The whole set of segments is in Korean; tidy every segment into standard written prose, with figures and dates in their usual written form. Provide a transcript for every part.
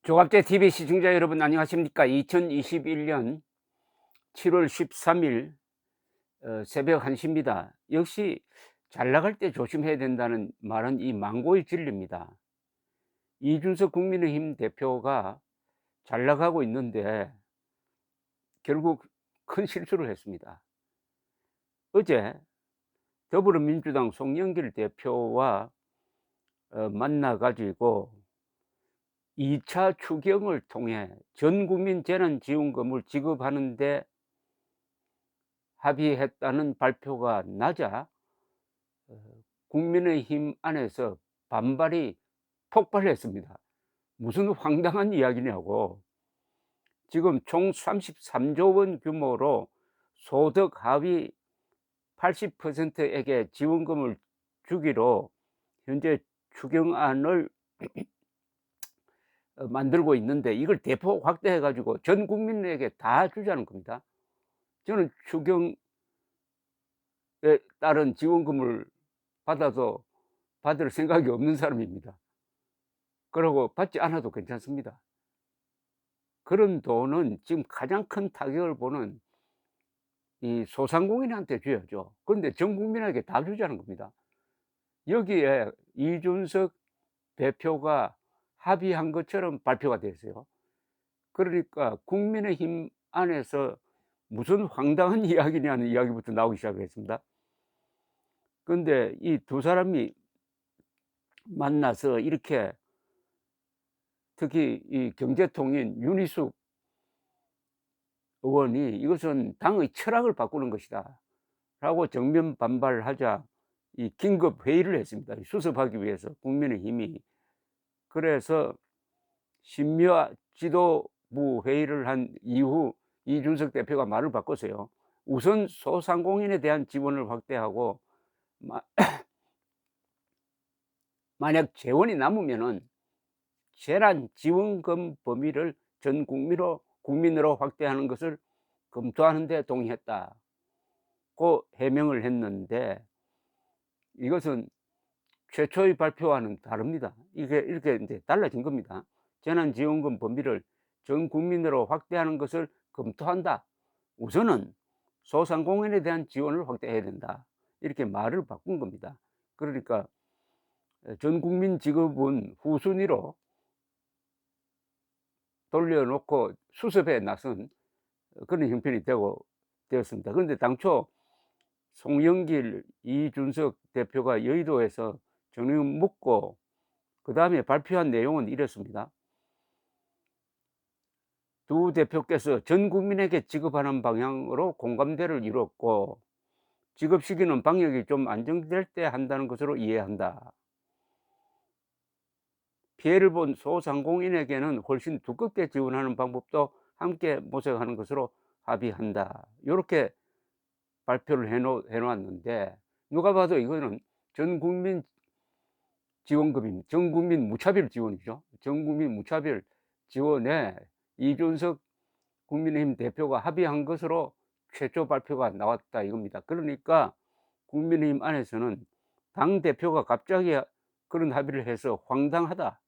조갑제 TV 시청자 여러분 안녕하십니까? 2021년 7월 13일 새벽 1시입니다. 역시 잘 나갈 때 조심해야 된다는 말은 이 망고의 진리입니다. 이준석 국민의힘 대표가 잘 나가고 있는데 결국 큰 실수를 했습니다. 어제 더불어민주당 송영길 대표와 만나 가지고 2차 추경을 통해 전국민 재난지원금을 지급하는 데 합의했다는 발표가 나자 국민의힘 안에서 반발이 폭발했습니다. 무슨 황당한 이야기냐고. 지금 총 33조 원 규모로 소득 하위 80%에게 지원금을 주기로 현재 추경안을 만들고 있는데, 이걸 대폭 확대해 가지고 전 국민에게 다 주자는 겁니다. 저는 추경에 따른 지원금을 받아서 받을 생각이 없는 사람입니다. 그러고 받지 않아도 괜찮습니다. 그런 돈은 지금 가장 큰 타격을 보는 이 소상공인한테 줘야죠. 그런데 전 국민에게 다 주자는 겁니다. 여기에 이준석 대표가 합의한 것처럼 발표가 됐어요. 그러니까 국민의힘 안에서 무슨 황당한 이야기냐는 이야기부터 나오기 시작했습니다. 그런데 이 두 사람이 만나서 이렇게, 특히 이 경제통인 윤희숙 의원이 이것은 당의 철학을 바꾸는 것이다 라고 정면 반발하자 이 긴급 회의를 했습니다. 수습하기 위해서 국민의힘이. 그래서 심야 지도부 회의를 한 이후 이준석 대표가 말을 바꿨어요. 우선 소상공인에 대한 지원을 확대하고 만약 재원이 남으면은 재난지원금 범위를 전 국민으로 확대하는 것을 검토하는 데 동의했다고 해명을 했는데, 이것은 최초의 발표와는 다릅니다. 이게 이렇게 이제 달라진 겁니다. 재난지원금 범위를 전 국민으로 확대하는 것을 검토한다. 우선은 소상공인에 대한 지원을 확대해야 된다. 이렇게 말을 바꾼 겁니다. 그러니까 전 국민 지급은 후순위로 돌려놓고 수습에 나선 그런 형편이 되었습니다. 그런데 당초 송영길, 이준석 대표가 여의도에서 정녕 묻고 그 다음에 발표한 내용은 이렇습니다. 두 대표께서 전 국민에게 지급하는 방향으로 공감대를 이뤘고, 지급 시기는 방역이 좀 안정될 때 한다는 것으로 이해한다. 피해를 본 소상공인에게는 훨씬 두껍게 지원하는 방법도 함께 모색하는 것으로 합의한다. 이렇게 발표를 해놓았는데, 누가 봐도 이거는 전 국민 지원금입니다. 전 국민 무차별 지원이죠. 전 국민 무차별 지원에 이준석 국민의힘 대표가 합의한 것으로 최초 발표가 나왔다 이겁니다. 그러니까 국민의힘 안에서는 당 대표가 갑자기 그런 합의를 해서 황당하다.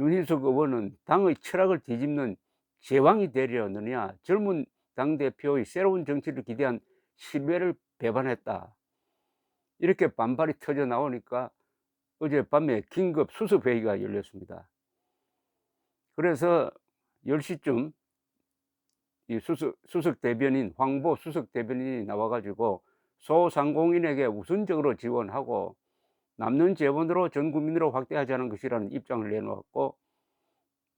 윤희숙 의원은 당의 철학을 뒤집는 제왕이 되려느냐, 젊은 당대표의 새로운 정치를 기대한 신뢰를 배반했다. 이렇게 반발이 터져 나오니까 어젯밤에 긴급 수습회의가 열렸습니다. 그래서 10시쯤 이 수석 대변인, 황보 수석 대변인이 나와가지고 소상공인에게 우선적으로 지원하고 남는 재원으로 전 국민으로 확대하자는 것이라는 입장을 내놓았고,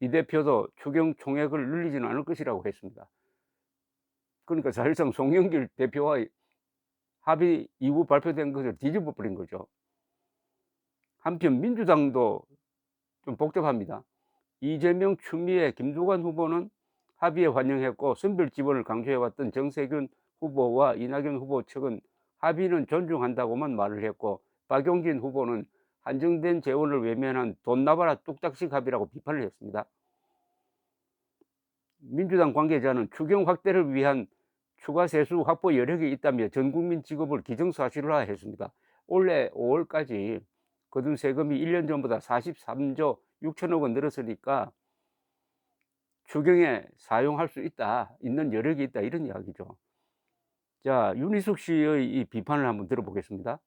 이 대표도 추경 총액을 늘리지는 않을 것이라고 했습니다. 그러니까 사실상 송영길 대표와 합의 이후 발표된 것을 뒤집어 버린 거죠. 한편 민주당도 좀 복잡합니다. 이재명, 추미애, 김두관 후보는 합의에 환영했고, 선별 지원을 강조해왔던 정세균 후보와 이낙연 후보 측은 합의는 존중한다고만 말을 했고, 박용진 후보는 한정된 재원을 외면한 돈 나봐라 뚝딱식 합의라고 비판을 했습니다. 민주당 관계자는 추경 확대를 위한 추가 세수 확보 여력이 있다며 전 국민 지급을 기정사실화했습니다. 올해 5월까지 거둔 세금이 1년 전보다 43조 6천억 원 늘었으니까 추경에 사용할 수 있다. 있는 여력이 있다. 이런 이야기죠. 자, 윤희숙 씨의 이 비판을 한번 들어보겠습니다.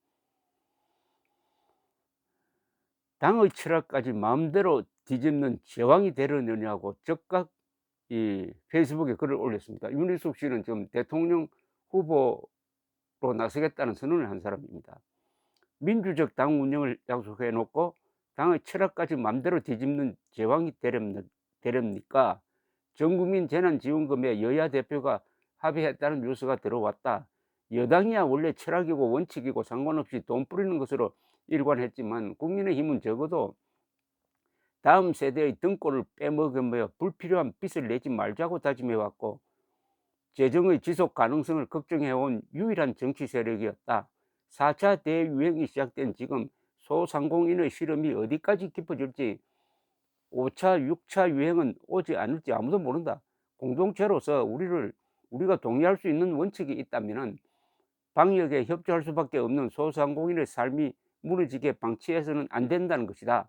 당의 철학까지 마음대로 뒤집는 제왕이 되려느냐고 즉각 이 페이스북에 글을 올렸습니다. 윤희숙 씨는 지금 대통령 후보로 나서겠다는 선언을 한 사람입니다. 민주적 당 운영을 약속해 놓고 당의 철학까지 마음대로 뒤집는 제왕이 되렵니까? 전국민 재난지원금에 여야 대표가 합의했다는 뉴스가 들어왔다. 여당이야 원래 철학이고 원칙이고 상관없이 돈 뿌리는 것으로 일관했지만 국민의힘은 적어도 다음 세대의 등골을 빼먹으며 불필요한 빚을 내지 말자고 다짐해왔고 재정의 지속 가능성을 걱정해온 유일한 정치 세력이었다. 4차 대유행이 시작된 지금 소상공인의 실험이 어디까지 깊어질지 5차, 6차 유행은 오지 않을지 아무도 모른다. 공동체로서 우리가 동의할 수 있는 원칙이 있다면 방역에 협조할 수밖에 없는 소상공인의 삶이 무너지게 방치해서는 안 된다는 것이다.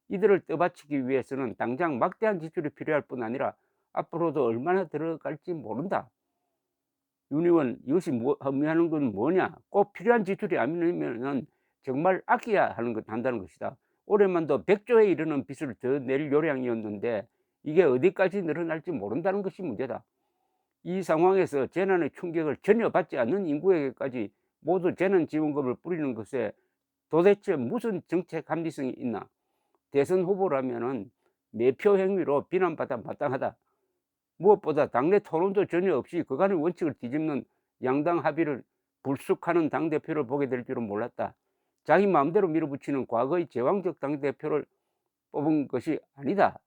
이들을 떠받치기 위해서는 당장 막대한 지출이 필요할 뿐 아니라 앞으로도 얼마나 들어갈지 모른다. 윤 의원, 이것이 의미하는 건 뭐냐? 꼭 필요한 지출이 아니면 정말 아껴야 한다는 것이다. 올해만도 100조에 이르는 빚을 더 낼 요량이었는데 이게 어디까지 늘어날지 모른다는 것이 문제다. 이 상황에서 재난의 충격을 전혀 받지 않는 인구에게까지 모두 재난지원금을 뿌리는 것에 도대체 무슨 정책 합리성이 있나? 대선 후보라면은 매표 행위로 비난받아 마땅하다. 무엇보다 당내 토론도 전혀 없이 그간의 원칙을 뒤집는 양당 합의를 불쑥하는 당대표를 보게 될 줄은 몰랐다. 자기 마음대로 밀어붙이는 과거의 제왕적 당대표를 뽑은 것이 아니다.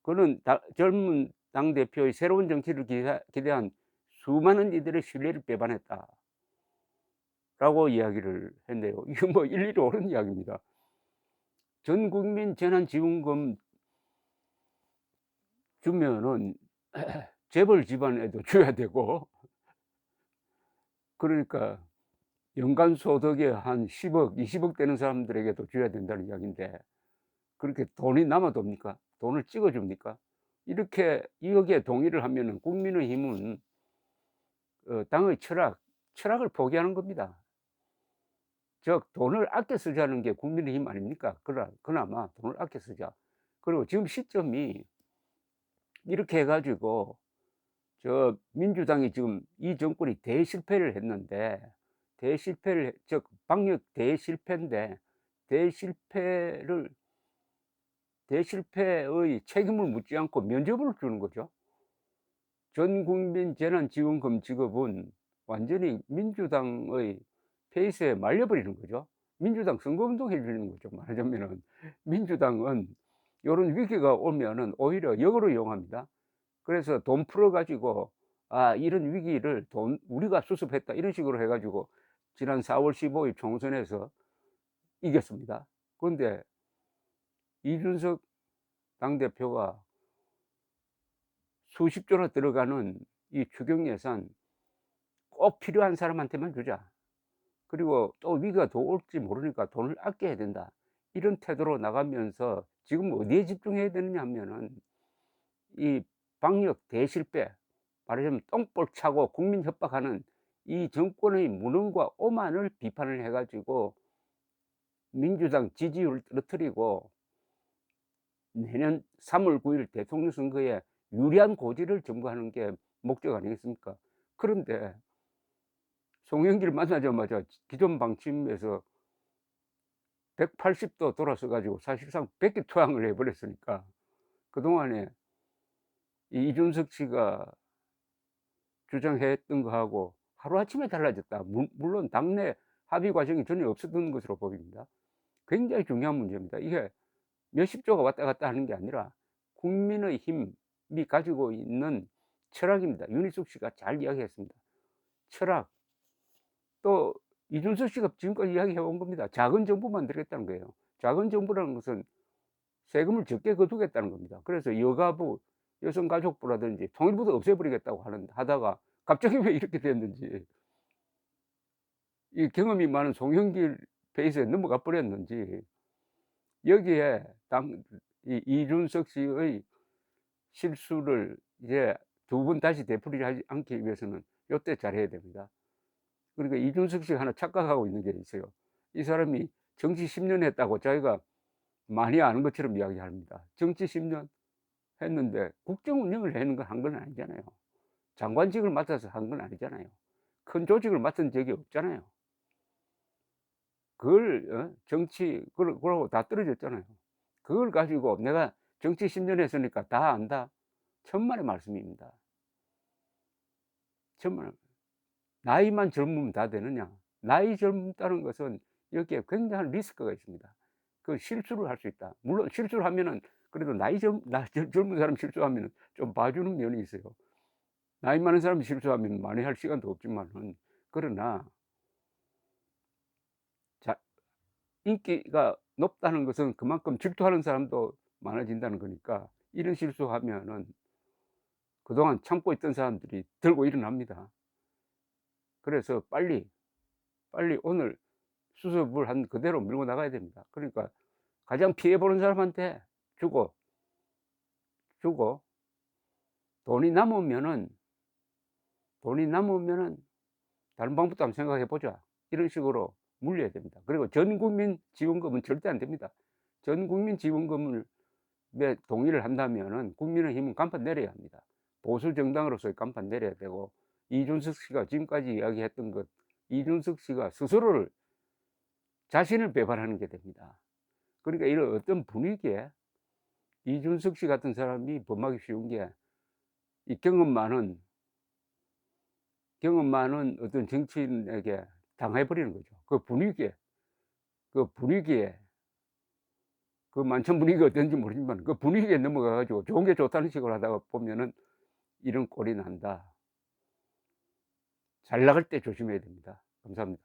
그는 젊은 당대표의 새로운 정치를 기대한 수많은 이들의 신뢰를 배반했다. 라고 이야기를 했네요. 이거 뭐 일일이 옳은 이야기입니다. 전 국민 재난지원금 주면은 재벌 집안에도 줘야 되고, 그러니까 연간 소득이 한 10억, 20억 되는 사람들에게도 줘야 된다는 이야기인데, 그렇게 돈이 남아돕니까? 돈을 찍어줍니까? 이렇게 여기에 동의를 하면은 국민의힘은 당의 철학을 포기하는 겁니다. 즉 돈을 아껴 쓰자는 게 국민의힘 아닙니까? 그나마 돈을 아껴 쓰자. 그리고 지금 시점이 이렇게 해가지고 저 민주당이 지금 이 정권이 대실패를 했는데 즉 방역 대실패인데 대실패의 책임을 묻지 않고 면죄부를 주는 거죠. 전 국민 재난지원금 지급은 완전히 민주당의 페이스에 말려버리는 거죠. 민주당 선거운동 해주는 거죠. 말하자면은 민주당은 이런 위기가 오면은 오히려 역으로 이용합니다. 그래서 돈 풀어가지고 이런 위기를 우리가 수습했다 이런 식으로 해가지고 지난 4월 15일 총선에서 이겼습니다. 그런데 이준석 당대표가 수십조나 들어가는 이 추경 예산 꼭 필요한 사람한테만 주자. 그리고 또 위기가 더 올지 모르니까 돈을 아껴야 된다. 이런 태도로 나가면서 지금 어디에 집중해야 되느냐 하면은 이 방역 대실패, 말하자면 똥볼 차고 국민 협박하는 이 정권의 무능과 오만을 비판을 해가지고 민주당 지지율을 떨어뜨리고 내년 3월 9일 대통령 선거에 유리한 고지를 점거하는 게 목적 아니겠습니까? 그런데 송영길 만나자마자 기존 방침에서 180도 돌아서 가지고 사실상 백기투항을 해버렸으니까 그동안에 이준석 씨가 주장했던 거하고 하루아침에 달라졌다. 물론 당내 합의 과정이 전혀 없었던 것으로 보입니다. 굉장히 중요한 문제입니다. 이게 몇십 조가 왔다 갔다 하는 게 아니라 국민의 힘이 가지고 있는 철학입니다. 윤희숙 씨가 잘 이야기했습니다. 철학. 또 이준석 씨가 지금까지 이야기해 온 겁니다. 작은 정부 만들겠다는 거예요. 작은 정부라는 것은 세금을 적게 거두겠다는 겁니다. 그래서 여가부, 여성가족부라든지 통일부도 없애버리겠다고 하다가 갑자기 왜 이렇게 됐는지, 이 경험이 많은 송영길 페이스에 넘어가 버렸는지, 여기에 이준석 씨의 실수를 이제 두 번 다시 되풀이하지 않기 위해서는 요때 잘해야 됩니다. 그러니까 이준석 씨가 하나 착각하고 있는 게 있어요. 이 사람이 정치 10년 했다고 자기가 많이 아는 것처럼 이야기합니다. 정치 10년 했는데 국정 운영을 하는 건 한 건 아니잖아요. 장관직을 맡아서 한 건 아니잖아요. 큰 조직을 맡은 적이 없잖아요. 그걸 그러고 다 떨어졌잖아요. 그걸 가지고 내가 정치 10년 했으니까 다 안다. 천만의 말씀입니다. 천만. 나이만 젊으면 다 되느냐? 나이 젊다는 것은 여기에 굉장한 리스크가 있습니다. 그 실수를 할 수 있다. 물론 실수를 하면은 그래도 젊은 사람 실수하면은 좀 봐주는 면이 있어요. 나이 많은 사람이 실수하면 만회할 시간도 없지만은, 그러나 자, 인기가 높다는 것은 그만큼 질투하는 사람도 많아진다는 거니까, 이런 실수하면은 그동안 참고 있던 사람들이 들고 일어납니다. 그래서 빨리 오늘 수습을 한 그대로 밀고 나가야 됩니다. 그러니까 가장 피해 보는 사람한테 주고 돈이 남으면은 다른 방법도 한번 생각해 보자, 이런 식으로 물려야 됩니다. 그리고 전 국민 지원금은 절대 안 됩니다. 전 국민 지원금을 동의를 한다면은 국민의힘은 간판 내려야 합니다. 보수 정당으로서의 간판 내려야 되고, 이준석 씨가 지금까지 이야기했던 것, 이준석 씨가 스스로를, 자신을 배반하는 게 됩니다. 그러니까 이런 어떤 분위기에 이준석 씨 같은 사람이 범하기 쉬운 게, 이 경험 많은 어떤 정치인에게 당해버리는 거죠. 그 분위기에 그 만천 분위기가 어떤지 모르지만 그 분위기에 넘어가 가지고 좋은 게 좋다는 식으로 하다가 보면은 이런 꼴이 난다. 잘 나갈 때 조심해야 됩니다. 감사합니다.